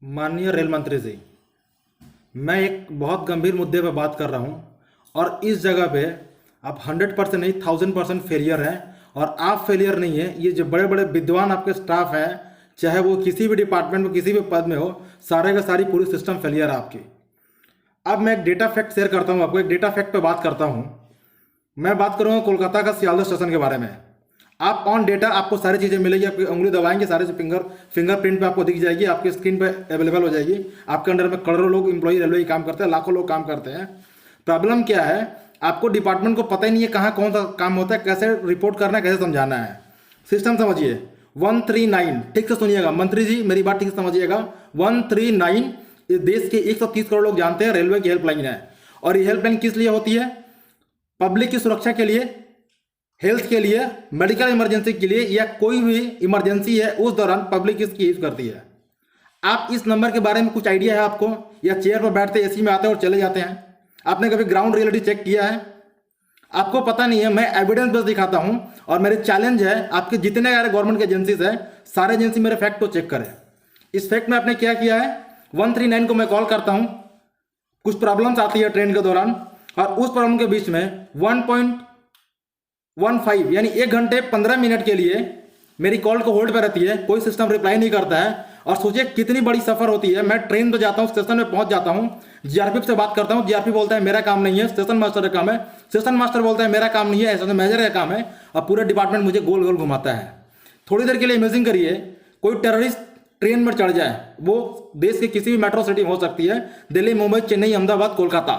माननीय रेल मंत्री जी, मैं एक बहुत गंभीर मुद्दे पर बात कर रहा हूँ और इस जगह पे आप 100% नहीं 1000% फेलियर हैं। और आप फेलियर नहीं है, ये जो बड़े बड़े विद्वान आपके स्टाफ हैं, चाहे वो किसी भी डिपार्टमेंट में किसी भी पद में हो, सारे का सारी पूरी सिस्टम फेलियर है आपकी। अब मैं एक डेटा फैक्ट शेयर करता हूँ आपको, एक डेटा फैक्ट पे बात करता हूँ। मैं बात करूँगा कोलकाता का सियालदह स्टेशन के बारे में। आप ऑन डेटा आपको सारी चीज़ें मिलेगी, आपकी उंगली दबाएंगे सारे फिंगरप्रिंट पे आपको दिख जाएगी, आपकी स्क्रीन पे अवेलेबल हो जाएगी। आपके अंडर में करोड़ों लोग एम्प्लॉई रेलवे ही काम करते हैं, लाखों लोग काम करते हैं। प्रॉब्लम क्या है, आपको डिपार्टमेंट को पता ही नहीं है कहाँ कौन सा काम होता है, कैसे रिपोर्ट करना है, कैसे समझाना है। सिस्टम समझिए 139, ठीक से सुनिएगा मंत्री जी, मेरी बात ठीक से समझिएगा। 139 इस देश के 130 करोड़ लोग जानते हैं रेलवे की हेल्पलाइन है। और ये हेल्पलाइन किस लिए होती है? पब्लिक की सुरक्षा के लिए, हेल्थ के लिए, मेडिकल इमरजेंसी के लिए, या कोई भी इमरजेंसी है उस दौरान पब्लिक इसकी यूज करती है। आप इस नंबर के बारे में कुछ आइडिया है आपको? या चेयर पर बैठते एसी में आते हैं और चले जाते हैं? आपने कभी ग्राउंड रियलिटी चेक किया है? आपको पता नहीं है। मैं एविडेंस बस दिखाता हूं और मेरे चैलेंज है आपके जितने सारे गवर्नमेंट के एजेंसीज है, सारे एजेंसी मेरे फैक्ट को चेक करें। इस फैक्ट में आपने क्या किया है, 139 को मैं कॉल करता हूं, कुछ प्रॉब्लम्स आती है ट्रेन के दौरान, और उस प्रॉब्लम के बीच में 1.15 यानी 1 घंटे 15 मिनट के लिए मेरी कॉल को होल्ड पर रहती है, कोई सिस्टम रिप्लाई नहीं करता है। और सोचिए कितनी बड़ी सफर होती है। मैं ट्रेन पे जाता हूँ, स्टेशन में पहुंच जाता हूँ, जीआरपी से बात करता हूँ, जीआरपी बोलता है मेरा काम नहीं है, स्टेशन मास्टर का काम है, स्टेशन मास्टर बोलता है मेरा काम नहीं है, स्टेशन मैनेजर का काम है, और पूरा डिपार्टमेंट मुझे गोल गोल घुमाता है। थोड़ी देर के लिए इमेजिन करिए, कोई टेररिस्ट ट्रेन में चढ़ जाए, वो देश के किसी भी मेट्रो सिटी में हो सकती है, दिल्ली, मुंबई, चेन्नई, अहमदाबाद, कोलकाता।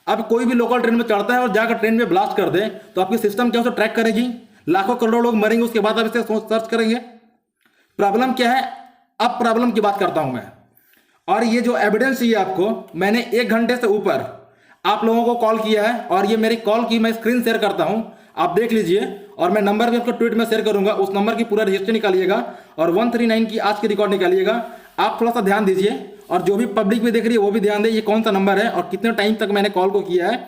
अब कोई भी लोकल ट्रेन में चढ़ता है और जाकर ट्रेन में ब्लास्ट कर दे, तो आपकी सिस्टम क्या उसे ट्रैक करेगी? लाखों करोड़ों लोग मरेंगे, उसके बाद आप इसे सर्च करेंगे। प्रॉब्लम क्या है? अब प्रॉब्लम की बात करता हूं मैं। और ये जो एविडेंस चाहिए आपको, मैंने 1 घंटे से ऊपर आप लोगों को कॉल किया है, और ये मेरी कॉल की मैं स्क्रीन शेयर करता हूं, आप देख लीजिए। और मैं नंबर भी आपको ट्वीट में शेयर करूंगा, उस नंबर की पूरा रजिस्टर निकालिएगा और 139 की आज की रिकॉर्ड निकालिएगा। आप थोड़ा सा ध्यान दीजिए, और जो भी पब्लिक भी देख रही है वो भी ध्यान दे, ये कौन सा नंबर है और कितने टाइम तक मैंने कॉल को किया है।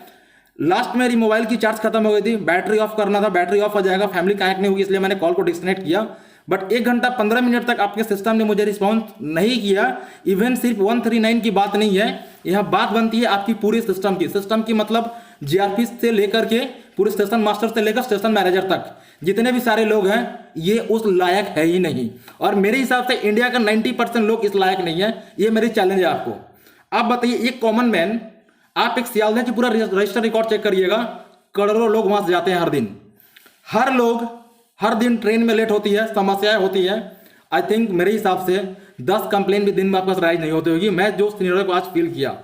लास्ट मेरी मोबाइल की चार्ज खत्म हो गई थी, बैटरी ऑफ करना था, बैटरी ऑफ हो जाएगा, फैमिली कनेक्ट नहीं होगी, इसलिए मैंने कॉल को डिस्कनेक्ट किया। बट 1 घंटा 15 मिनट तक आपके सिस्टम ने मुझे रिस्पॉन्स नहीं किया। इवन सिर्फ 139 की बात नहीं है, यहाँ बात बनती है आपकी पूरी सिस्टम की। सिस्टम की मतलब जीआरपी से लेकर के पूरे स्टेशन मास्टर से लेकर स्टेशन मैनेजर तक जितने भी सारे लोग हैं, ये उस लायक है ही नहीं। और मेरे हिसाब से इंडिया का 90% लोग इस लायक नहीं है। ये मेरी चैलेंज है आपको। आप बताइए, एक कॉमन मैन, आप एक सियालदह की पूरा रजिस्टर रिकॉर्ड चेक करिएगा, करोड़ों लोग वहां से जाते हैं हर दिन। हर दिन ट्रेन में लेट होती है, समस्याएं होती है। आई थिंक मेरे हिसाब से 10 कंप्लेन भी दिन में आपके पास राइज नहीं होती होगी। मैं जो सिनेरियो को आज फील किया,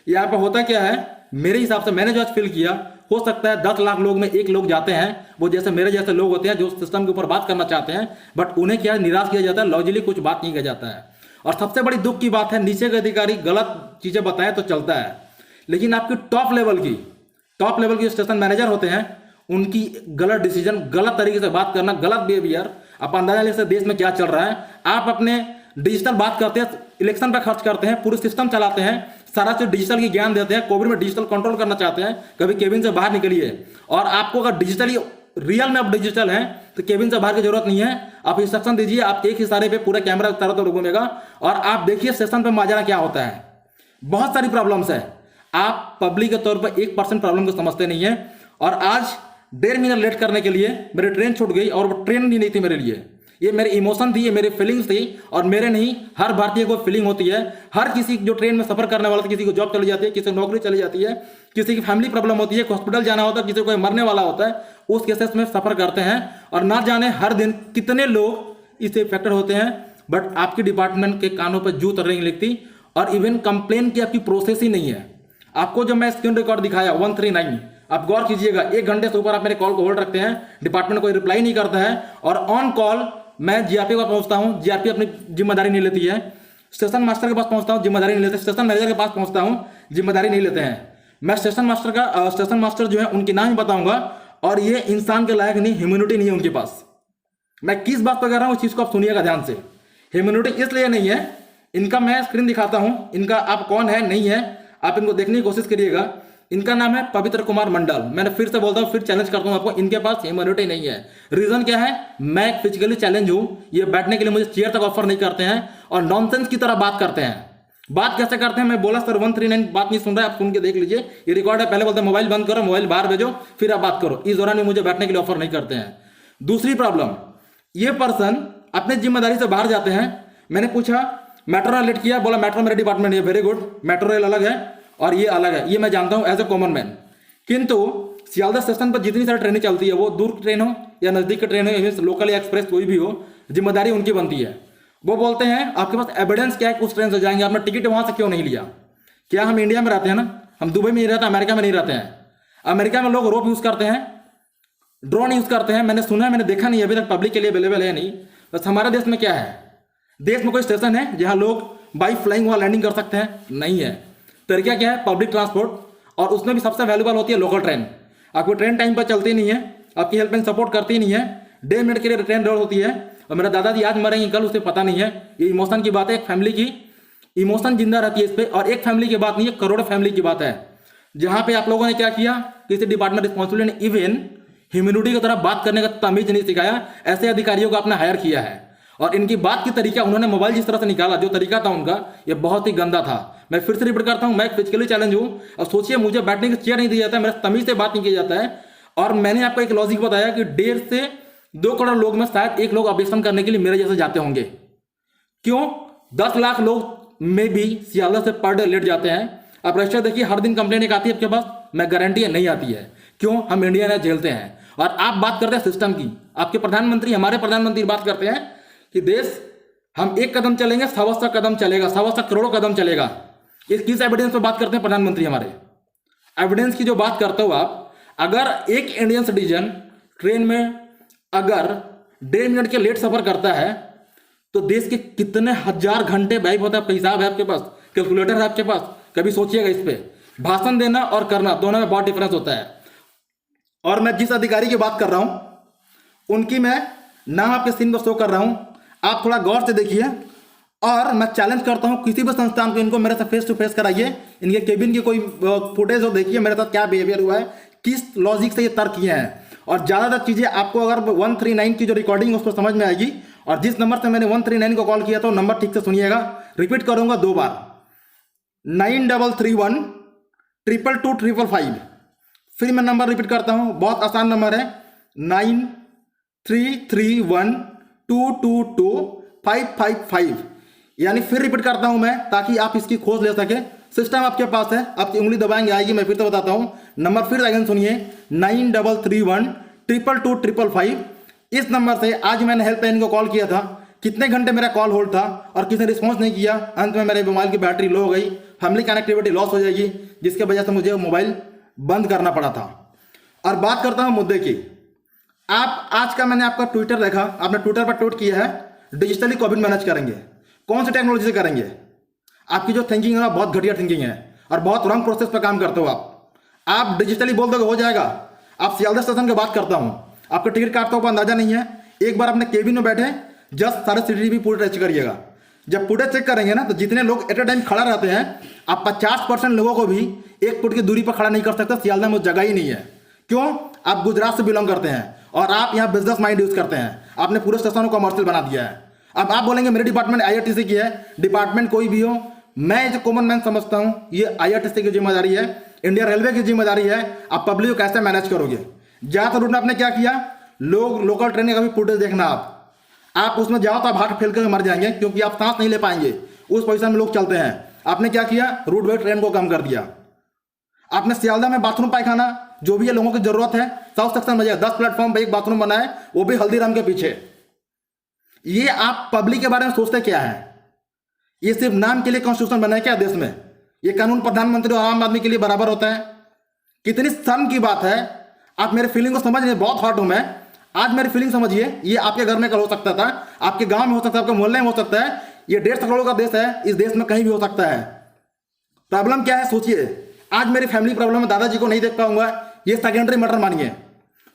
यहाँ पर होता क्या है, मेरे हिसाब से मैंने जो आज फील किया, हो सकता है 10 लाख लोग में 1 लोग जाते हैं, वो जैसे मेरे जैसे लोग होते हैं जो सिस्टम के ऊपर बात करना चाहते हैं, बट उन्हें क्या निराश किया जाता है, लॉजिकली कुछ बात नहीं किया जाता है। और सबसे बड़ी दुख की बात है, नीचे के अधिकारी गलत चीजें बताएं तो चलता है, लेकिन आपकी टॉप लेवल की स्टेशन मैनेजर होते हैं, उनकी गलत डिसीजन, गलत तरीके से बात करना, गलत बिहेवियर, आप अंदाजा ले सकते देश में क्या चल रहा है। आप अपने डिजिटल बात करते हैं, इलेक्शन पे खर्च करते हैं, पूरे सिस्टम चलाते हैं, सारा चीज डिजिटल की ज्ञान देते हैं, कोविड में डिजिटल कंट्रोल करना चाहते हैं, कभी केबिन से बाहर निकलिए। और आपको अगर डिजिटली रियल में आप डिजिटल हैं तो केबिन से बाहर की जरूरत नहीं है, आप इंस्ट्रक्शन दीजिए, आप एक इशारे पे पूरा कैमरा चारों तरफ घूमेगा और आप देखिए स्टेशन पे माजरा क्या होता है। बहुत सारी प्रॉब्लम्स है, आप पब्लिक के तौर पर 1% प्रॉब्लम को समझते नहीं है। और आज 1.5 मिनट लेट करने के लिए मेरी ट्रेन छूट गई, और वो ट्रेन भी नहीं थी मेरे लिए, ये मेरी इमोशन थी, ये मेरी फीलिंग्स थी। और मेरे नहीं, हर भारतीय को फीलिंग होती है। हर किसी जो ट्रेन में सफर करने वाला था, किसी को जॉब चली जाती है, किसी को नौकरी चली जाती है, किसी की फैमिली प्रॉब्लम होती है, हॉस्पिटल जाना होता है, किसी को कोई मरने वाला होता है, उस केसेस में सफर करते हैं। और ना जाने हर दिन कितने लोग इससे इफेक्टेड होते हैं, बट आपकी डिपार्टमेंट के कानों पर जू तर नहीं लिखती। और इवन कंप्लेन की आपकी प्रोसेस ही नहीं है। आपको जो मैं स्क्रीन रिकॉर्ड दिखाया 139, आप गौर कीजिएगा, 1 घंटे से ऊपर आप मेरे कॉल को होल्ड रखते हैं, डिपार्टमेंट कोई रिप्लाई नहीं करता है। और ऑन कॉल मैं जीआरपी को पहुंचता हूं, जीआरपी अपनी जिम्मेदारी नहीं लेती है। स्टेशन मास्टर के पास पहुंचता हूं, जिम्मेदारी नहीं लेते। स्टेशन मैनेजर के पास पहुंचता हूं, जिम्मेदारी नहीं लेते हैं। मैं स्टेशन मास्टर जो है उनके नाम ही बताऊंगा, और ये इंसान के लायक नहीं, ह्यूमैनिटी नहीं है उनके पास। मैं किस बात पर कह रहा हूं, इस चीज को आप सुनिएगा ध्यान से। ह्यूमैनिटी इसलिए नहीं है, इनका मैं स्क्रीन दिखाता हूं, इनका आप कौन है नहीं है, आप इनको देखने की कोशिश करिएगा। इनका नाम है पवित्र कुमार मंडल। मैंने फिर से बोलता हूँ, फिर चैलेंज करता हूँ आपको, इनके पास ह्यूमैनिटी नहीं है। रीजन क्या है? मैं फिजिकली चैलेंज हूँ, ये बैठने के लिए मुझे चेयर तक ऑफर नहीं करते हैं और नॉनसेंस की तरह बात करते हैं। बात कैसे करते हैं? मैं बोला सर 139 बात नहीं सुन रहा है, आप सुन के देख लीजिए, ये रिकॉर्ड है। पहले बोलते हैं मोबाइल बंद करो, मोबाइल बाहर भेजो, फिर आप बात करो। इस दौरान भी मुझे बैठने के लिए ऑफर नहीं करते हैं। दूसरी प्रॉब्लम, ये पर्सन अपने जिम्मेदारी से बाहर जाते हैं। मैंने पूछा मेट्रो ने लेट किया, बोला मेट्रो मेरे डिपार्टमेंट है, वेरी गुड, मेट्रो रेल अलग है और ये अलग है, ये मैं जानता हूं एज ए कॉमन मैन। किंतु सियालदह स्टेशन पर जितनी सारी ट्रेनें चलती है, वो दूर की ट्रेन हो या नजदीक की ट्रेन हो, लोकल या एक्सप्रेस कोई भी हो, जिम्मेदारी उनकी बनती है। वो बोलते हैं आपके पास एविडेंस क्या है उस ट्रेन से जाएंगे, आपने टिकट वहां से क्यों नहीं लिया? क्या हम इंडिया में रहते हैं ना, हम दुबई में नहीं रहते, अमेरिका में नहीं रहते हैं। अमेरिका में लोग रोप यूज करते हैं, ड्रोन यूज करते हैं, मैंने सुना है, मैंने देखा नहीं, अभी तक पब्लिक के लिए अवेलेबल है नहीं। बस हमारे देश में क्या है? देश में कोई स्टेशन है जहां लोग बाई फ्लाइंग वहां लैंडिंग कर सकते हैं? नहीं है। तरीका क्या है? पब्लिक ट्रांसपोर्ट, और उसमें भी सबसे वैल्यूबल होती है लोकल ट्रेन। आपको ट्रेन टाइम पर चलती नहीं है, आपकी हेल्प लाइन सपोर्ट करती नहीं है, 1.5 मिनट के लिए ट्रेन रोड होती है। और मेरा दादाजी आज मरेंगे कल, उसे पता नहीं है। ये इमोशन की बात है, एक फैमिली की इमोशन जिंदा रहती है इस पे, और एक फैमिली की बात नहीं है, करोड़ों फैमिली की बात है। जहां पे आप लोगों ने क्या किया, किसी डिपार्टमेंट रिस्पॉन्सिबिलिटी ने इवन ह्यूमैनिटी की तरफ बात करने का तमीज नहीं सिखाया, ऐसे अधिकारियों को आपने हायर किया है। और इनकी बात की तरीका, उन्होंने मोबाइल जिस तरह से निकाला, जो तरीका था उनका, ये बहुत ही गंदा था। मैं फिर से रिपीट करता हूं, मैं फिजिकली चैलेंज हूं। अब सोचिए, मुझे बैठने की चेयर नहीं दी जाता है, मेरे तमीज से बात नहीं किया जाता है। और मैंने आपको एक लॉजिक बताया कि 1.5 से 2 करोड़ लोग में शायद 1 लोग ऑब्जेक्शन करने के लिए मेरे जैसे जाते होंगे। क्यों? 10 लाख लोग में भी सियालदह से पर डे लेट जाते हैं। आप रजिस्टर देखिए, हर दिन कंप्लेंट एक आती है आपके पास, मैं गारंटी है नहीं आती है। क्यों? हम इंडियन है, झेलते हैं। और आप बात करते हैं सिस्टम की, आपके प्रधानमंत्री, हमारे प्रधानमंत्री बात करते हैं कि देश हम 1 कदम चलेंगे, 1.25 कदम चलेगा, 1.25 करोड़ कदम चलेगा। इस किस एविडेंस पर बात करते हैं प्रधानमंत्री हमारे? एविडेंस की जो बात करते हो आप, अगर एक इंडियन सिटीजन ट्रेन में अगर 1.5 मिनट के लेट सफर करता है, तो देश के कितने हजार घंटे व्यय होता है? आपका हिसाब है आपके पास? कैलकुलेटर है आपके पास? कभी सोचिएगा इस पे। भाषण देना और करना दोनों में बहुत डिफरेंस होता है। और मैं जिस अधिकारी की बात कर रहा हूं, उनकी मैं नाम आपके स्क्रीन पर शो कर रहा हूं, आप थोड़ा गौर से देखिए। और मैं चैलेंज करता हूं किसी भी संस्थान को, इनको मेरे से फेस टू फेस कराइए, इनके केबिन की कोई फुटेज हो, देखिए मेरे साथ क्या बिहेवियर हुआ है, किस लॉजिक से ये तर्क किए हैं। और ज्यादातर चीजें आपको अगर 139 की जो रिकॉर्डिंग है उसको समझ में आएगी। और जिस नंबर से मैंने 139 को कॉल किया था, नंबर ठीक से सुनिएगा, रिपीट करूंगा 2 बार, 9331 222 555। फिर मैं नंबर रिपीट करता हूं, बहुत आसान नंबर है, 9331 222 555। यानी फिर रिपीट करता हूं मैं, ताकि आप इसकी खोज ले सके। सिस्टम आपके पास है, आपकी उंगली दबाएंगे आएगी। मैं फिर से बताता हूं, नंबर फिर अगेन सुनिए, 9331 222 555। इस नंबर से आज मैंने हेल्पलाइन को कॉल किया था। कितने घंटे मेरा कॉल होल्ड था और किसी ने रिस्पॉन्स नहीं किया। अंत में मेरे मोबाइल की बैटरी लो हो गई, फैमिली कनेक्टिविटी लॉस हो जाएगी, जिसके वजह से मुझे मोबाइल बंद करना पड़ा था। और बात करता हूं मुद्दे की। आप आज का मैंने आपका ट्विटर देखा, आपने ट्विटर पर ट्वीट किया है, डिजिटली कोविड मैनेज करेंगे। कौन सी टेक्नोलॉजी से करेंगे? आपकी जो थिंकिंग है बहुत घटिया थिंकिंग है और बहुत रॉन्ग प्रोसेस पर काम करते हो आप डिजिटली बोल दोगे हो जाएगा। आप सियालदह स्टेशन की बात करता हूं, आपका टिकट काटता हुआ अंदाजा नहीं है। एक बार अपने केबिन में बैठे जस्ट सारे सीसीटीवी पूरे चेक करिएगा। जब पूरे चेक करेंगे ना, तो जितने लोग एट ए टाइम खड़ा रहते हैं, आप 50% लोगों को भी 1 फुट की दूरी पर खड़ा नहीं कर सकते। सियालदह में जगह ही नहीं है। क्यों? आप गुजरात से बिलोंग करते हैं और आप यहाँ बिजनेस माइंड यूज करते हैं। आपने पूरे स्टेशन को कमर्शियल बना दिया है। अब आप बोलेंगे मेरे डिपार्टमेंट आईआरटीसी की है। डिपार्टमेंट कोई भी हो, मैं जो कॉमन मैन समझता हूं, ये आईआरटीसी की जिम्मेदारी है, इंडियन रेलवे की जिम्मेदारी है। आप पब्लिक को कैसे मैनेज करोगे? ज्यादातर रूट में आपने क्या किया, लोग लोकल ट्रेन का भी फुटेज देखना। आप उसमें जाओ तो आप हार्ट फेल कर मर जाएंगे, क्योंकि आप सांस नहीं ले पाएंगे। उस पोजीशन में लोग चलते हैं। आपने क्या किया, रूट बाई ट्रेन को कम कर दिया। आपने सियालदह में बाथरूम पायखाना जो भी है लोगों की जरूरत है, साउथ सेक्शन में 10 प्लेटफॉर्म पर एक बाथरूम बना है, वो भी हल्दीराम के पीछे। ये आप पब्लिक के बारे में सोचते क्या है? ये सिर्फ नाम के लिए कॉन्स्टिट्यूशन बना है क्या देश में? ये कानून प्रधानमंत्री और आम आदमी के लिए बराबर होता है? कितनी शर्म की बात है। आप मेरे फीलिंग को समझ रहे, बहुत हॉट हूं मैं। आज मेरी फीलिंग समझिए। ये आपके घर में कल हो सकता था, आपके गांव में हो सकता है, आपके मोहल्ले में हो सकता है। ये 150 करोड़ का देश है, इस देश में कहीं भी हो सकता है। प्रॉब्लम क्या है सोचिए। आज मेरी फैमिली प्रॉब्लम है, दादाजी को नहीं देख पाऊंगा, ये सेकेंडरी मैटर मानिए।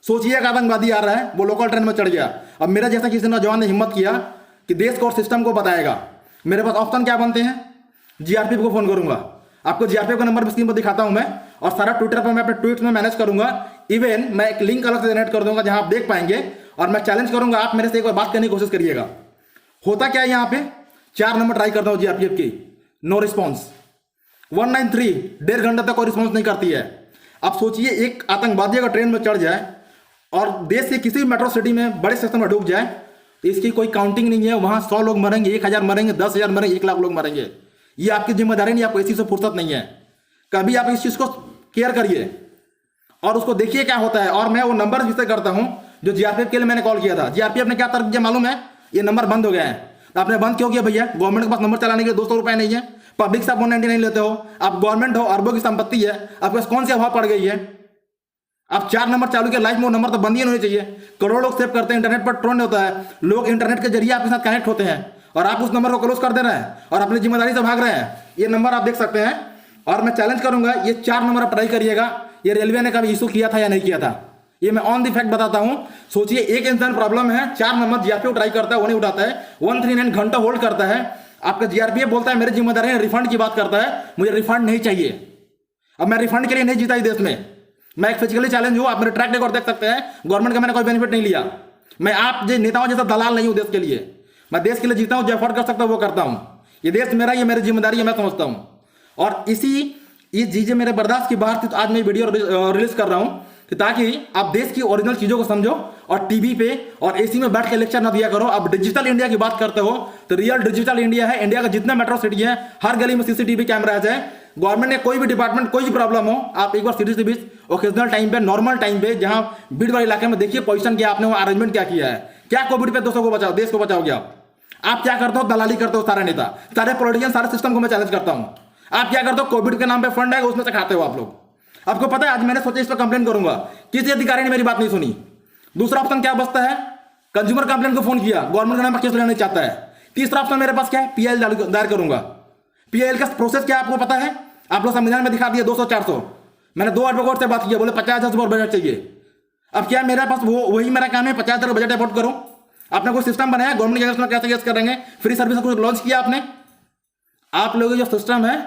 सोचिए एक आतंकवादी आ रहा है, वो लोकल ट्रेन में चढ़ गया। अब मेरा जैसा किसी नौजवान ने हिम्मत किया कि देश को और सिस्टम को बताएगा, मेरे पास ऑप्शन क्या बनते हैं? जीआरपी को फोन करूंगा, आपको जीआरपीएफ का नंबर भी स्क्रीन पर दिखाता हूं मैं, और सारा ट्विटर पर मैं अपने ट्वीट में मैनेज करूंगा। इवन मैं एक लिंक अलग से जनरेट कर दूंगा जहां आप देख पाएंगे, और मैं चैलेंज करूंगा आप मेरे से एक बार बात करने की कोशिश करिएगा। होता क्या है यहाँ पे, 4 नंबर ट्राई करता हूं जीआरपीएफ की, नो रिस्पॉन्स। 193 1.5 घंटे तक कोई रिस्पॉन्स नहीं करती है। आप सोचिए एक आतंकवादी अगर ट्रेन में चढ़ जाए और देश के किसी भी मेट्रो सिटी में बड़े स्टेशन में डूब जाए तो इसकी कोई काउंटिंग नहीं है। वहां 100 लोग मरेंगे, 1000 मरेंगे, 10,000 मरेंगे, 1 लाख लोग मरेंगे। ये आपकी जिम्मेदारी नहीं, आपको इसी से फुर्सत नहीं है। कभी आप इस चीज को केयर करिए और उसको देखिए क्या होता है। और मैं वो नंबर जिससे करता हूं जो जीआरपीएफ के लिए मैंने कॉल किया था, जीआरपीएफ ने क्या तर्क दिया मालूम है, ये नंबर बंद हो गया है। तो आपने बंद क्यों किया भैया? गवर्नमेंट के पास नंबर चलाने के लिए 200 रुपए नहीं है, पब्लिक से आप 199 लेते हो, आप गवर्नमेंट हो, अरबों की संपत्ति है, आपके पास कौन सी अभाव पड़ गई है? आप 4 नंबर चालू किया, लाइफ में वो नंबर तो बंद ही नहीं होने चाहिए। करोड़ों लोग सेव करते हैं, इंटरनेट पर ट्रेंड होता है, लोग इंटरनेट के जरिए आपके साथ कनेक्ट होते हैं और आप उस नंबर को क्लोज कर दे रहे हैं और अपनी जिम्मेदारी से भाग रहे हैं। ये नंबर आप देख सकते हैं और मैं चैलेंज करूंगा ये 4 नंबर आप ट्राई करिएगा। ये रेलवे ने कभी इशू किया था या नहीं किया था, ये मैं ऑन द फैक्ट बताता हूं। सोचिए एक इंसान प्रॉब्लम है, 4 नंबर जीआरपीएफ ट्राई करता है, वो नहीं उठाता है, 139 घंटा होल्ड करता है। आपका जीआरपीएफ बोलता है मेरी जिम्मेदारी है, रिफंड की बात करता है, मुझे रिफंड नहीं चाहिए। अब मैं रिफंड के लिए नहीं जीता इस देश में, मैं एक फिजिकली चैलेंज हूं। आप मेरे ट्रैक रिकॉर्ड देख सकते हैं, गवर्नमेंट का मैंने कोई बेनिफिट नहीं लिया। मैं आप जो नेताओं जैसा दलाल नहीं हूं देश के लिए, मैं देश के लिए जीता हूं, जो एफर्ट कर सकता हूं वो करता हूं। ये देश मेरा, ये मेरी जिम्मेदारी है, मैं समझता हूं। और ये चीजें मेरे बर्दाश्त की बाहर थी, तो आज मैं वीडियो रिलीज कर रहा हूं ताकि आप देश की ओरिजिनल चीजों को समझो और टीवी पे और एसी में बैठ के लेक्चर ना दिया करो। आप डिजिटल इंडिया की बात करते हो तो रियल डिजिटल इंडिया है। इंडिया का जितना मेट्रो सिटी है, हर गली में सीसीटीवी कैमराज है। गवर्नमेंट ने कोई भी डिपार्टमेंट, कोई भी प्रॉब्लम हो, आप एक बार सिटी से बीच ओकेजनल टाइम पे, नॉर्मल टाइम पे, जहां भीड़ वाले इलाके में देखिए पोजीशन क्या आपने, वो अरेंजमेंट क्या किया है, क्या कोविड पे दोस्तों को बचाओ, देश को बचाओगे आप क्या करते हो? दलाली करते हो सारे नेता, सारे पॉलिटिशियन, सारे सिस्टम को मैं चैलेंज करता हूं। आप क्या करते हो? कोविड के नाम पे फंड है, उसमें से खाते हो आप लोग। आपको पता है आज मैंने सोचा इस पर कंप्लेन करूंगा, किसी अधिकारी ने मेरी बात नहीं सुनी। दूसरा ऑप्शन क्या बचता है? कंज्यूमर कंप्लेंट को फोन किया, गवर्नमेंट के नाम पर केस लेना चाहता है। तीसरा ऑप्शन मेरे पास क्या है? पीआईएल दायर करूंगा। पीआईएल का प्रोसेस क्या है आपको पता है? आप लोग संविधान में दिखा दिया 200-400। मैंने 2 एडवोकेट से बात की, बोले 50,000 बजट चाहिए। अब क्या मेरे पास वही मेरा काम है, 50,000 बजट अफोर्ड करूं? आपने कोई सिस्टम बनाया गवर्नमेंट के अगेंस्ट में कैसे केस करेंगे? फ्री सर्विस कुछ लॉन्च किया आपने? आप लोगों जो सिस्टम है,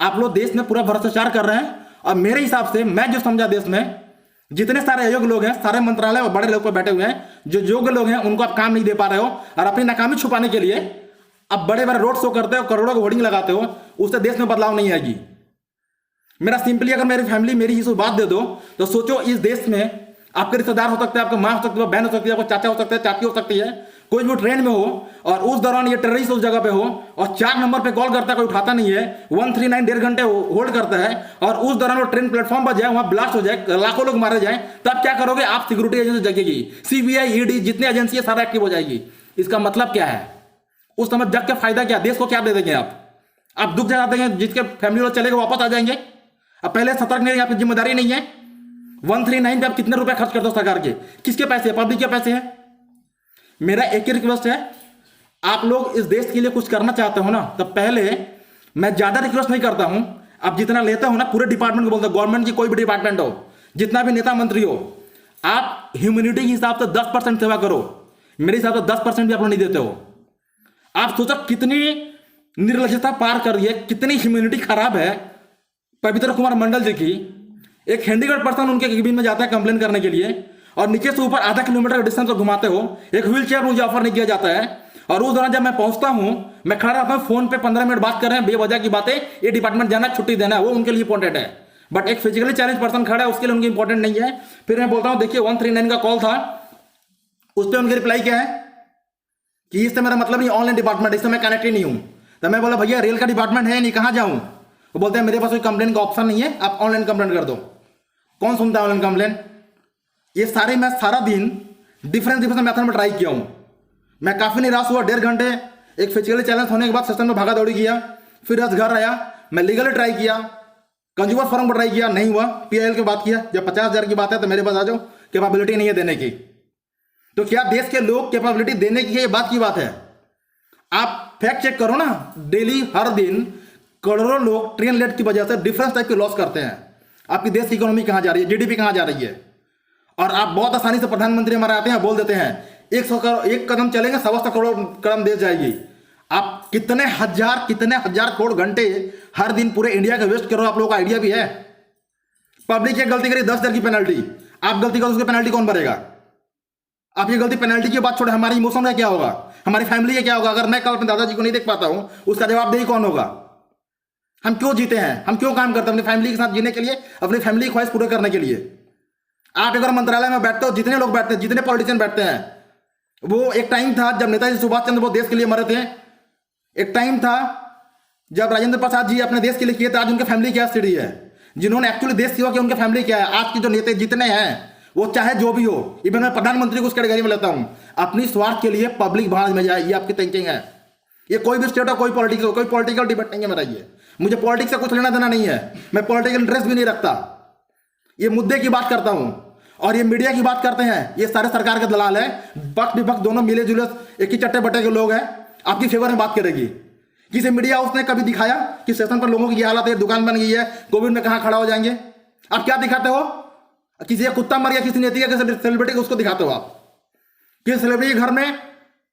आप लोग देश में पूरा भ्रष्टाचार कर रहे हैं। और मेरे हिसाब से मैं जो समझा, देश में जितने सारे अयोग्य लोग हैं, सारे मंत्रालय और बड़े लोग पर बैठे हुए हैं, जो योग्य लोग हैं उनको आप काम नहीं दे पा रहे हो और अपनी नाकामी छुपाने के लिए अब बड़े बड़े रोड शो करते हो, करोड़ों को होर्डिंग लगाते हो, उससे देश में बदलाव नहीं आएगी। मेरा सिंपली अगर मेरी फैमिली मेरी इस बात दे दो तो सोचो इस देश में आपके रिश्तेदार हो सकते हैं, आपके माँ हो सकती है, बहन हो सकती है, आपको चाचा हो सकते हैं, चाची हो सकती है, कोई भी ट्रेन में हो और उस दौरान ये टेररिस्ट उस जगह पे हो और 4 नंबर पे कॉल करता है, कोई उठाता नहीं है, 139 1.5 घंटे होल्ड करता है और उस दौरान वो ट्रेन प्लेटफॉर्म पर जाए, वहां ब्लास्ट हो जाए, लाखों लोग मारे जाए, तब क्या करोगे आप? सिक्योरिटी एजेंसी जगेगी, सीबीआई, ईडी, जितनी एजेंसी है सारा एक्टिव हो जाएगी। इसका मतलब क्या है? उस समय जग के फायदा क्या? देश को क्या दे देंगे आप दुख जगा देंगे, जिसके फैमिली लोग चलेगा वापस आ जाएंगे। अब पहले सतर्क नहीं, आपकी जिम्मेदारी नहीं है। 139 पे आप कितने रुपए खर्च करते हो सरकार के? किसके पैसे? पब्लिक के पैसे हैं। मेरा एक ही रिक्वेस्ट है, आप लोग इस देश के लिए कुछ करना चाहते हो ना, तो पहले मैं ज्यादा रिक्वेस्ट नहीं करता हूं, आप जितना लेते हो ना पूरे डिपार्टमेंट को बोलते हो, गवर्नमेंट की कोई भी डिपार्टमेंट हो, जितना भी नेता मंत्री हो, आप ह्यूमैनिटी के हिसाब से 10% सेवा करो। मेरे हिसाब से 10% भी आप लोग नहीं देते हो। आप सोचो कितनी निर्लजता पार कर रही है, कितनी ह्यूमैनिटी खराब है। पवित्र कुमार मंडल जी की, एक हैंडीकैप पर्सन उनके केबिन में जाता है कंप्लेन करने के लिए और नीचे से ऊपर आधा किलोमीटर का डिस्टेंस घुमाते हो, एक व्हील चेयर मुझे ऑफर नहीं किया जाता है। और उस दौरान जब मैं पहुंचता हूं, मैं खड़ा रहता हूं, फोन पे 15 मिनट बात कर रहे हैं बेवजह की बातें, ये डिपार्टमेंट जाना, छुट्टी देना, वो उनके लिए इंपॉर्टेंट है। बट एक फिजिकली चैलेंज पर्सन खड़ा है, उसके लिए उनकी इंपॉर्टेंट नहीं है। फिर मैं बोलता हूं देखिए 139 का कॉल था, उस पर उनकी रिप्लाई क्या है कि इससे मेरा मतलब नहीं, ऑनलाइन डिपार्टमेंट, इससे मैं कनेक्ट ही नहीं हूं। तो मैं बोला भैया रेल का डिपार्टमेंट है नहीं, कहां जाऊं? वो बोलते हैं मेरे पास कोई कंप्लेन का ऑप्शन नहीं है, आप ऑनलाइन कंप्लेन कर दो। कौन सुनता है ऑनलाइन कंप्लेन? ये सारे मैं सारा दिन डिफरेंस मेथड में ट्राई किया हूं। मैं काफी निराश हुआ, 1.5 घंटे एक फिजिकली चैलेंज होने के बाद सिस्टम में भागा दौड़ी किया, फिर आज घर आया, मैं लीगली ट्राई किया, कंज्यूमर फोरम पर ट्राई किया, नहीं हुआ। पीआईएल की बात किया, जब 50,000 की बात है तो मेरे पास आ जाओ, कैपेबिलिटी नहीं है देने की। तो क्या देश के लोग कैपेबिलिटी देने की, ये बात की बात है? आप फैक्ट चेक करो ना, डेली हर दिन करोड़ों लोग ट्रेन लेट की वजह से डिफरेंस टाइप के लॉस करते हैं। आपकी देश की इकोनॉमी कहां जा रही है, जीडीपी कहां जा रही है? और आप बहुत आसानी से प्रधानमंत्री हमारे आते हैं, बोल देते हैं 100 करोड़, 1 कदम चलेंगे 125 करोड़ कदम देश जाएगी। आप कितने हजार करोड़ घंटे हर दिन पूरे इंडिया का वेस्ट कर रहे हो, आप लोगों का आइडिया भी है? पब्लिक एक गलती करी 10,000 की पेनल्टी, आप गलती करो उसकी पेनल्टी कौन भरेगा? आप ये गलती पेनल्टी की बात छोड़े, हमारी इमोशन का क्या होगा, हमारी फैमिली का क्या होगा? अगर मैं कल अपने दादाजी को नहीं देख पाता हूं, उसका जवाबदेही कौन होगा? हम क्यों जीते हैं, हम क्यों काम करते हैं? अपनी फैमिली के साथ जीने के लिए, अपनी फैमिली की ख्वाहिश पूरे करने के लिए। आप अगर मंत्रालय में बैठते हो, जितने लोग बैठते हैं, जितने पॉलिटिशियन बैठते हैं, वो एक टाइम था जब नेताजी सुभाष चंद्र बोस देश के लिए मरे थे, एक टाइम था जब राजेंद्र प्रसाद जी अपने देश के लिए किए थे। आज उनके फैमिली क्या स्थिति है, जिन्होंने एक्चुअली देश सेवा किया, उनके फैमिली क्या है? आज के जो नेता जितने हैं, वो चाहे जो भी हो, इवन मैं प्रधानमंत्री को उस कैटेगरी में लेता हूं, अपनी स्वार्थ के लिए पब्लिक भाड़ में जाए, ये आपकी थिंकिंग है। ये कोई भी स्टेट हो, कोई पॉलिटिक्स हो, कोई पॉलिटिकल डिबेट नहीं है मेरा। ये मुझे पॉलिटिक्स से कुछ लेना देना नहीं है, मैं पॉलिटिकल इंटरेस्ट भी नहीं रखता। ये मुद्दे की बात करता हूं, और ये मीडिया की बात करते हैं, ये सारे सरकार के दलाल है। पक्ष विपक्ष दोनों मिले जुले एक ही चट्टे बट्टे के लोग हैं, आपकी फेवर में बात करेगी। किसी मीडिया उसने कभी दिखाया कि स्टेशन पर लोगों की ये हालत है, दुकान बन गई है, कोविड में कहां खड़ा हो जाएंगे? आप क्या दिखाते हो? किसी का कुत्ता मर गया, किसी नेता का सेलिब्रिटी को, उसको दिखाते हो। आप किसी सेलिब्रिटी के घर में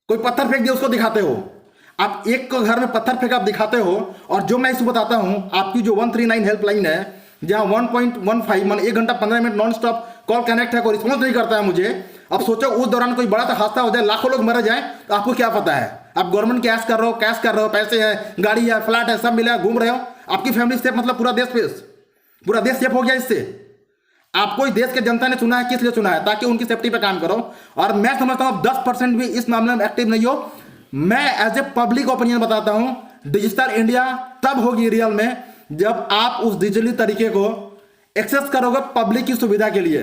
कोई पत्थर फेंक दिया, उसको दिखाते हो। आप एक को घर में पत्थर फेंक आप दिखाते हो। और जो मैं इसको बताता हूं, आपकी जो 139 हेल्पलाइन है, जहां 1.15 मान 1 घंटा 15 minute non stop call connect है, कोई रिस्पॉन्स नहीं करता है मुझे। अब सोचो उस दौरान कोई बड़ा सा हादसा हो जाए, लाखों लोग मर जाए, तो आपको क्या पता है? आप गवर्नमेंट कैश कर रहे हो, पैसे है, गाड़ी है, फ्लैट है, सब मिला, घूम रहे हो, आपकी फैमिली सेफ, मतलब पूरा देश सेफ हो गया इससे। आपको इस देश के जनता ने चुना है, किस लिए चुना है? ताकि उनकी सेफ्टी पे काम करो। और मैं समझता हूं 10% भी इस मामले में एक्टिव नहीं हो। मैं एज ए पब्लिक ओपिनियन बताता हूं, डिजिटल इंडिया तब होगी रियल में जब आप उस डिजिटली तरीके को एक्सेस करोगे पब्लिक की सुविधा के लिए।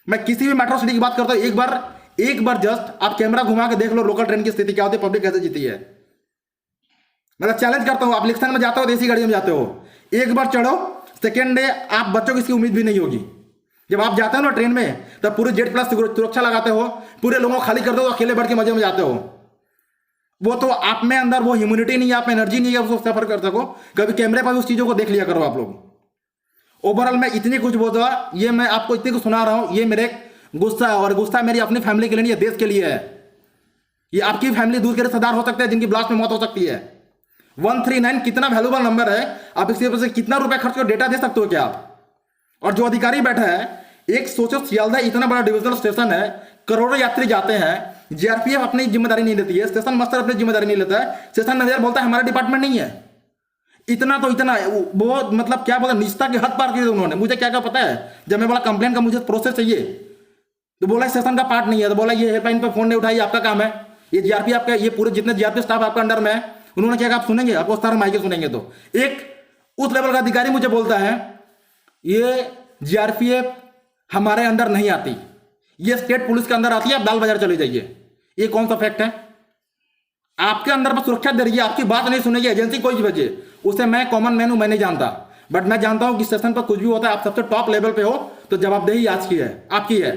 मैं किसी भी मेट्रो सिटी की बात करता हूं, एक बार जस्ट आप कैमरा घुमा के देख लो लोकल ट्रेन की स्थिति क्या होती है, पब्लिक कैसे जीती है। मैं चैलेंज करता हूं, आप इलेक्शन में जाते हो, देसी गाड़ी में जाते हो, एक बार चढ़ो, सेकेंड डे आप बच्चों की इसकी उम्मीद भी नहीं होगी। जब आप जाते हो ना ट्रेन में, तब पूरे जेड प्लस सुरक्षा लगाते हो, पूरे लोगों को खाली कर दो, अकेले बैठ के मजे में जाते हो। वो तो आप में अंदर वो ह्यूमिनिटी नहीं है, आप में एनर्जी नहीं है उसको सफर कर सको। कभी कैमरे पर उस चीजों को देख लिया करो आप लोग। ओवरऑल मैं इतनी कुछ बोल रहा, ये मैं आपको इतनी कुछ सुना रहा हूं, ये मेरे गुस्सा है, और गुस्सा मेरी अपनी फैमिली के लिए नहीं है, देश के लिए है। ये आपकी फैमिली दूर के रिश्तेदार हो सकते हैं जिनकी ब्लास्ट में मौत हो सकती है। 139 कितना वैल्यूबल नंबर है, आप इसके ऊपर से कितना रुपए खर्च कर डेटा दे सकते हो क्या आप? और जो अधिकारी बैठा है, एक सोचो सियालदह इतना बड़ा डिविजनल स्टेशन है, करोड़ों यात्री जाते हैं, जीआरपीएफ अपनी जिम्मेदारी नहीं लेती है, स्टेशन मास्टर अपनी जिम्मेदारी नहीं लेता है, स्टेशन मैनेजर बोलता है हमारा डिपार्टमेंट नहीं है। इतना वो मतलब क्या बोला, निष्ठा की हद पार की उन्होंने। मुझे क्या क्या पता है, जब मैं बोला कंप्लेन का मुझे प्रोसेस चाहिए, तो बोला स्टेशन का पार्ट नहीं है, तो बोला ये हेल्पलाइन पर फोन नहीं उठाई, आपका काम है। ये जीआरपी आपका, ये पूरे जितने जीआरपी स्टाफ आपका अंडर में है, उन्होंने क्या कहा आप सुनेंगे? आपको सारा माइके सुनेंगे। तो एक उस लेवल का अधिकारी मुझे बोलता है ये जीआरपीएफ हमारे अंडर नहीं आती, ये स्टेट पुलिस के अंदर आती है, आप दाल बाजार चले जाइए। ये कौन सा फैक्ट है? आपके अंदर पर सुरक्षा दे रही है, आपकी बात नहीं सुनेगी एजेंसी कोई भी वजह, उसे मैं कॉमन मैन हूं, मैं नहीं जानता, बट मैं जानता हूं कि स्टेशन पर कुछ भी होता है, आप सबसे टॉप लेवल पे हो, तो जवाबदेही आज की है, आपकी है।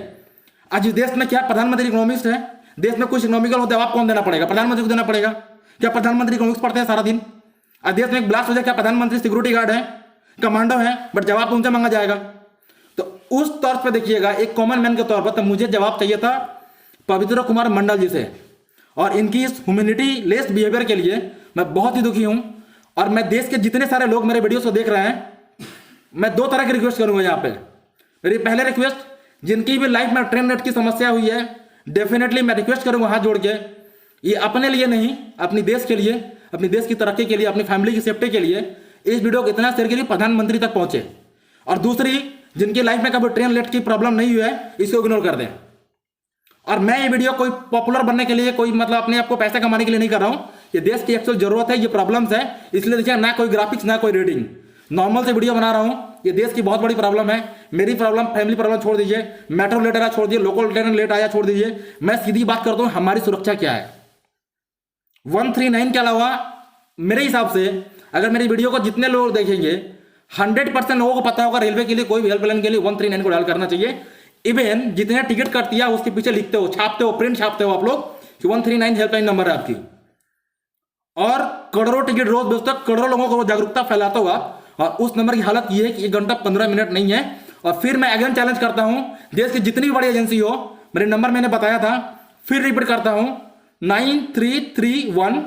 आज इस देश में क्या प्रधानमंत्री इकोनॉमिस्ट है, देश में कुछ इकोनॉमिकल हो जवाब कौन देना पड़ेगा? प्रधानमंत्री को देना पड़ेगा। क्या प्रधानमंत्री इकोनॉमिक्स पढ़ते हैं सारा दिन? आज देश में एक ब्लास्ट हो जाए, क्या प्रधानमंत्री सिक्योरिटी गार्ड है, कमांडो है, बट जवाब तो उनसे मांगा जाएगा। तो उस तौर पर देखिएगा, एक कॉमन मैन के तौर पर, तो मुझे जवाब चाहिए था पवित्र कुमार मंडल जी से, और इनकी इस ह्यूमैनिटी लेस बिहेवियर के लिए मैं बहुत ही दुखी हूं। और मैं देश के जितने सारे लोग मेरे वीडियो को देख रहे हैं, मैं 2 तरह की रिक्वेस्ट करूंगा यहाँ पे। मेरी पहले रिक्वेस्ट, जिनकी भी लाइफ में ट्रेन नेट की समस्या हुई है, डेफिनेटली मैं रिक्वेस्ट करूंगा हाथ जोड़ के, ये अपने लिए नहीं, अपनी देश के लिए, अपनी देश की तरक्की के लिए, अपनी फैमिली की सेफ्टी के लिए इस वीडियो को इतना शेयर के लिए प्रधानमंत्री तक पहुंचे। और दूसरी, जिनकी लाइफ में कभी ट्रेन लेट की प्रॉब्लम नहीं हुई है, इसको इग्नोर कर दें। और मैं ये वीडियो कोई पॉपुलर बनने के लिए, कोई मतलब अपने आप को पैसे कमाने के लिए नहीं कर रहा हूं, ये देश की एक्चुअल जरूरत है, ये प्रॉब्लम्स है, इसलिए देखिए ना कोई ग्राफिक्स ना कोई रीडिंग, नॉर्मल से वीडियो बना रहा हूं। ये देश की बहुत बड़ी प्रॉब्लम है, मेरी प्रॉब्लम, फैमिली प्रॉब्लम छोड़ दीजिए, मेट्रो लेट आया छोड़ दीजिए, लोकल ट्रेन लेट आया छोड़ दीजिए, मैं सीधी बात करता हूं हमारी सुरक्षा क्या है। 139 के अलावा मेरे हिसाब से अगर मेरी वीडियो को जितने लोग देखेंगे, 100% लोगों को पता होगा रेलवे के लिए कोई भी हेल्पलाइन के लिए 139 को डायल करना चाहिए। इवन जितने टिकट कटती है उसके पीछे लिखते हो, छापते हो, प्रिंट छापते हो आप लोग कि 139 हेल्पलाइन नंबर है आपकी, और करोड़ों टिकट रोज बेचते हो, करोड़ों लोगों को जागरूकता फैलाते हो आप। और उस नंबर की हालत यह है कि 1 घंटा 15 मिनट नहीं है। और फिर मैं अगेन चैलेंज करता हूं, देश की जितनी भी बड़ी एजेंसी हो, मेरे नंबर मैंने बताया था, फिर रिपीट करता हूं, 9331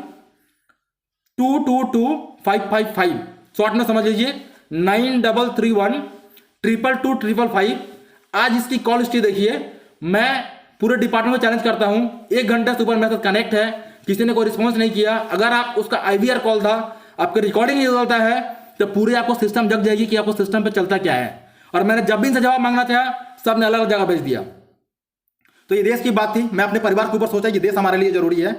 222555, शॉर्ट में समझ लीजिए 9331 आज इसकी कॉल हिस्ट्री देखिए। मैं पूरे डिपार्टमेंट में चैलेंज करता हूं, 1 घंटे से ऊपर मेरे साथ कनेक्ट है, किसी ने कोई रिस्पॉन्स नहीं किया। अगर आप उसका IVR कॉल था, आपके रिकॉर्डिंग नहीं चलता है, तो पूरे आपको सिस्टम जग जाएगी कि आपको सिस्टम पे चलता क्या है। और मैंने जब भी इनसे जवाब मांगना चाहा, सब ने अलग अलग जगह भेज दिया। तो ये देश की बात थी, मैं अपने परिवार के ऊपर सोचा कि देश हमारे लिए जरूरी है।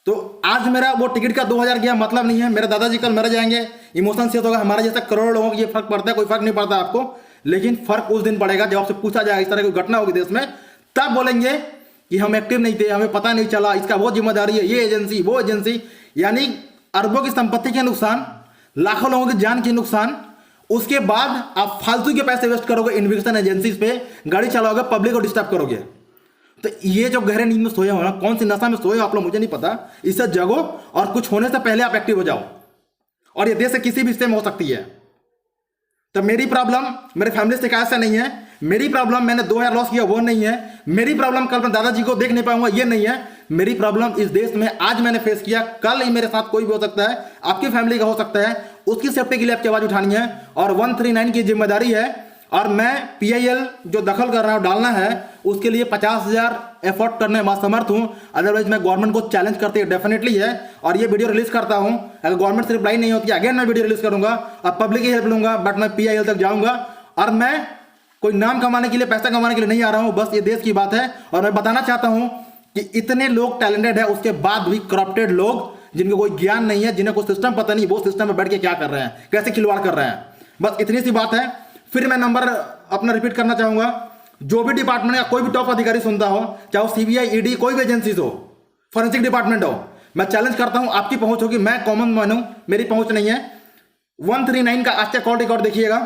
तो आज मेरा वो टिकट का 2000 गया, मतलब नहीं है। मेरे दादाजी कल मर जाएंगे, इमोशन सेट होगा। हमारे जैसे करोड़ों लोगों को ये फर्क पड़ता है, कोई फर्क नहीं पड़ता आपको, लेकिन फर्क उस दिन पड़ेगा जब आपसे पूछा जाएगा, इस तरह की घटना होगी देश में, तब बोलेंगे कि हम एक्टिव नहीं थे, हमें पता नहीं चला, इसका वो जिम्मेदारी है, ये एजेंसी वो एजेंसी। यानी अरबों की संपत्ति के नुकसान, लाखों लोगों की जान के नुकसान, उसके बाद आप फालतू के पैसे वेस्ट करोगे इन्वेस्टिगेशन एजेंसीज पे, गाड़ी चलाओगे, पब्लिक को डिस्टर्ब करोगे। तो ये जो गहरे नींद में सोए हो ना, कौन सी नशा में सोए हो आप लोग मुझे नहीं पता, इससे जगो और कुछ होने से पहले आप एक्टिव हो जाओ। और ये देश से किसी भी हिस्से में हो सकती है। तो मेरी प्रॉब्लम मेरे फैमिली से शिकायत से नहीं है, मेरी प्रॉब्लम मैंने 2000 लॉस किया वो नहीं है, मेरी प्रॉब्लम कल मैं दादाजी को देख नहीं पाऊंगा ये नहीं है। मेरी प्रॉब्लम इस देश में आज मैंने फेस किया, कल ही मेरे साथ कोई भी हो सकता है, आपकी फैमिली का हो सकता है, उसकी सेफ्टी के लिए आपकी आवाज उठानी है। और 139 की जिम्मेदारी है, और मैं PIL जो दखल कर रहा हूं डालना है, उसके लिए 50,000 एफर्ट करने में समर्थ हूं। अदरवाइज मैं गवर्नमेंट को चैलेंज करते डेफिनेटली है, और ये वीडियो रिलीज करता हूं। अगर गवर्नमेंट से रिप्लाई नहीं होती, अगेन मैं वीडियो रिलीज करूंगा और पब्लिक की हेल्प लूंगा, बट मैं PIL तक जाऊंगा। और मैं कोई नाम कमाने के लिए, पैसा कमाने के लिए नहीं आ रहा हूं, बस ये देश की बात है। और मैं बताना चाहता हूं कि इतने लोग टैलेंटेड है, उसके बाद भी करप्टेड लोग, जिनको कोई ज्ञान नहीं है, जिन्हें कोई सिस्टम पता नहीं, वो सिस्टम में बैठ के क्या कर रहे हैं, कैसे खिलवाड़ कर रहे हैं, बस इतनी सी बात है। फिर मैं नंबर अपना रिपीट करना चाहूंगा, जो भी डिपार्टमेंट या कोई भी टॉप अधिकारी सुनता हो, चाहे वो CBI ED कोई भी एजेंसी हो, फॉरेंसिक डिपार्टमेंट हो, मैं चैलेंज करता हूं, आपकी पहुंच होगी, मैं कॉमन मैन हूं, मेरी पहुंच नहीं है। 139 का आज का कॉल रिकॉर्ड देखिएगा,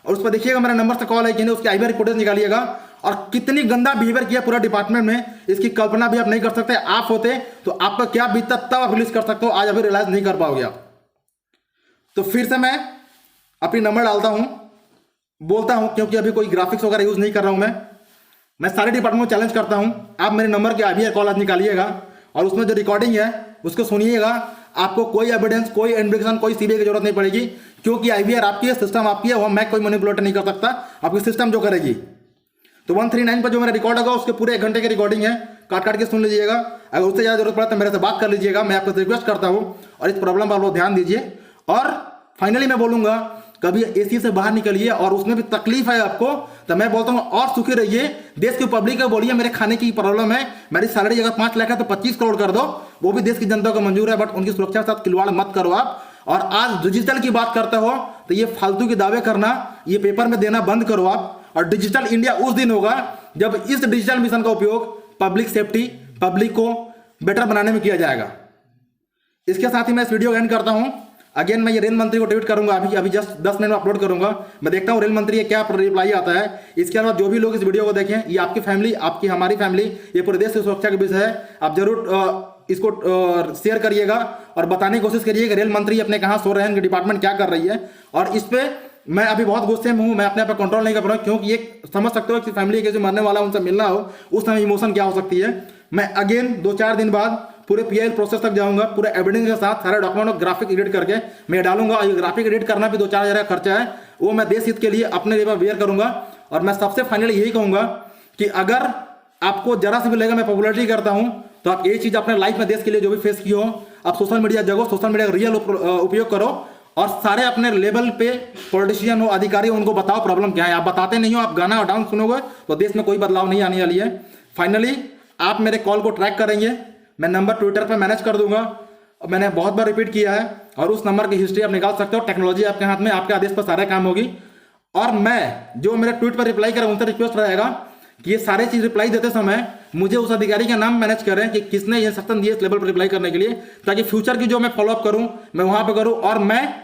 और उस पर देखिएगा मेरा नंबर से कॉल है कि नहीं, उसकी IVR रिपोर्ट निकालिएगा। और कितनी गंदा बिहेवियर किया पूरा डिपार्टमेंट में, इसकी कल्पना भी आप नहीं कर सकते। आप होते तो आपका क्या बीतता, तब आप रिलीज कर सकते हो, आज अभी रियलाइज नहीं कर पाओगे आप। तो फिर से मैं अपनी नंबर डालता हूं, बोलता हूं, क्योंकि अभी कोई ग्राफिक्स वगैरह यूज नहीं कर रहा हूं मैं सारे डिपार्टमेंट को चैलेंज करता हूं, आप मेरे नंबर के IVR कॉल आज निकालिएगा, और उसमें जो रिकॉर्डिंग है उसको सुनिएगा। आपको कोई एविडेंस, कोई इन्वेस्टिगेशन, कोई CBI की जरूरत नहीं पड़ेगी, क्योंकि IVR आपकी है, सिस्टम आपकी है, वो मैं कोई मैनिपुलेट नहीं कर सकता, आपकी सिस्टम जो करेगी। तो 139 पर जो मेरा रिकॉर्ड होगा, उसके पूरे 1 घंटे की रिकॉर्डिंग है, काट काट के सुन लीजिएगा। अगर उससे ज़्यादा जरूरत पड़े तो मेरे से बात कर लीजिएगा, मैं आपको रिक्वेस्ट करता हूँ, और इस प्रॉब्लम पर आप लोग ध्यान दीजिए। और फाइनली मैं बोलूंगा, कभी AC से बाहर निकलिए, और उसमें भी तकलीफ है आपको, तो मैं बोलता हूँ और सुखी रहिए। देश की पब्लिक को बोलिए मेरे खाने की प्रॉब्लम है, मेरी सैलरी अगर 5 लाख है तो 25 करोड़ कर दो, वो भी देश की जनता को मंजूर है, बट उनकी सुरक्षा के साथ खिलवाड़ मत करो आप। और आज डिजिटल की बात करते हो तो ये फालतू के दावे करना, ये पेपर में देना बंद करो आप। और डिजिटल इंडिया उस दिन होगा जब इस डिजिटल मिशन का उपयोग पब्लिक सेफ्टी, पब्लिक को बेटर बनाने में किया जाएगा। इसके साथ ही मैं इस वीडियो को एंड करता हूं। अगेन मैं ये रेल मंत्री को ट्वीट करूंगा, अभी जस्ट 10 मिनट में अपलोड करूंगा। मैं देखता हूं रेल मंत्री ये क्या रिप्लाई आता है। इसके अलावा जो भी लोग इस वीडियो को देखें, ये आपकी फैमिली, आपकी हमारी फैमिली, ये पूरे देश की सुरक्षा के विषय है। आप जरूर इसको शेयर करिएगा और बताने की कोशिश करिए कि रेल मंत्री अपने कहाँ सो रहे हैं, डिपार्टमेंट क्या कर रही है। और इस पे मैं अभी बहुत गुस्से में हूँ, मैं अपने आप पर कंट्रोल नहीं कर पा रहा हूँ, क्योंकि ये समझ सकते हो कि फैमिली के जो मरने वाला उनसे मिलना हो, उस समय इमोशन क्या हो सकती है। मैं अगेन 2-4 दिन बाद पूरे PIL प्रोसेस तक जाऊंगा, पूरे एविडेंस के साथ सारे डॉक्यूमेंट और ग्राफिक एडिट करके मैं डालूंगा। और ये ग्राफिक एडिट करना भी 2-4 हज़ार का खर्चा है, वो मैं देश हित के लिए अपने लिए वेयर करूंगा। और मैं सबसे फाइनली यही कहूंगा कि अगर आपको जरा से भी लगेगा मैं पॉपुलरिटी करता हूं, तो आप ये चीज अपने लाइफ में देश के लिए जो भी फेस की हो, आप सोशल मीडिया जगो, सोशल मीडिया का रियल उपयोग करो, और सारे अपने लेवल पे पॉलिटिशियन हो, अधिकारी हो, उनको बताओ प्रॉब्लम क्या है। आप बताते नहीं हो, आप गाना और डांस सुनोगे तो देश में कोई बदलाव नहीं आने वाली है। फाइनली आप मेरे कॉल को ट्रैक करेंगे, मैं नंबर ट्विटर पर मैनेज कर दूंगा, मैंने बहुत बार रिपीट किया है, और उस नंबर की हिस्ट्री आप निकाल सकते हो। टेक्नोलॉजी आपके हाथ में, आपके आदेश पर सारे काम होगी। और मैं जो मेरे ट्वीट पर रिप्लाई करें, उनसे रिक्वेस्ट रहेगा कि ये सारे चीज रिप्लाई देते समय मुझे उस अधिकारी का नाम मैनेज करें कि किसने ये इंस्ट्रक्शन दिए इस लेवल पर रिप्लाई करने के लिए, ताकि फ्यूचर की जो मैं फॉलोअप करूं मैं वहां पर करूं। और मैं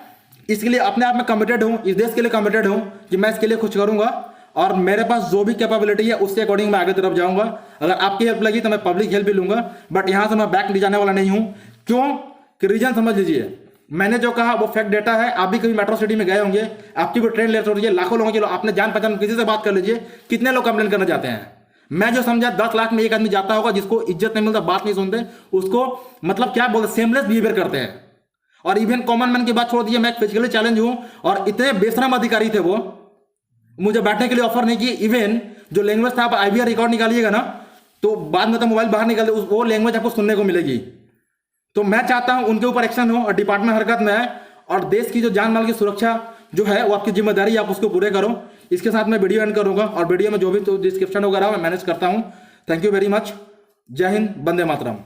इसके लिए अपने आप में कमिटेड हूं, इस देश के लिए कमिटेड हूं कि मैं इसके लिए कुछ करूंगा, और मेरे पास जो भी कैपेबिलिटी है उसके अकॉर्डिंग मैं आगे तरफ जाऊंगा। अगर आपकी हेल्प लगी तो मैं पब्लिक हेल्प भी लूंगा, बट यहां से मैं बैक ले जाने वाला नहीं हूं। क्यों कि रीजन समझ लीजिए, मैंने जो कहा वो फैक्ट डेटा है। आप भी कभी मेट्रो सिटी में गए होंगे, आपकी भी ट्रेन लेट हो रही है, लाखों लोगों की, आपने जान पहचान किसी से बात कर लीजिए, कितने लोग कंप्लेन करना चाहते हैं। मैं जो समझा 10 लाख में एक आदमी जाता होगा जिसको इज्जत नहीं मिलता, बात नहीं सुनते, उसको मतलब क्या बोलते, सेमलेस बिहेवियर करते हैं। और इवन कॉमन मैन की बात छोड़ दीजिए, मैं फिजिकली चैलेंज हूं और इतने बेशरम अधिकारी थे वो, मुझे बैठने के लिए ऑफर नहीं किए। इवन जो लैंग्वेज था, आप आईवीआर रिकॉर्ड निकालिएगा ना तो बाद में तो मोबाइल बाहर निकाल वो लैंग्वेज आपको सुनने को मिलेगी। तो मैं चाहता हूं उनके ऊपर एक्शन हो और डिपार्टमेंट हरकत में है और देश की जो जान माल की सुरक्षा जो है वो आपकी जिम्मेदारी है, आप उसको पूरे करो। इसके साथ मैं वीडियो एंड करूंगा और वीडियो में जो भी तो डिस्क्रिप्शन वगैरह मैं मैनेज करता हूं। Thank you very much. जय हिंद, वंदे मातरम।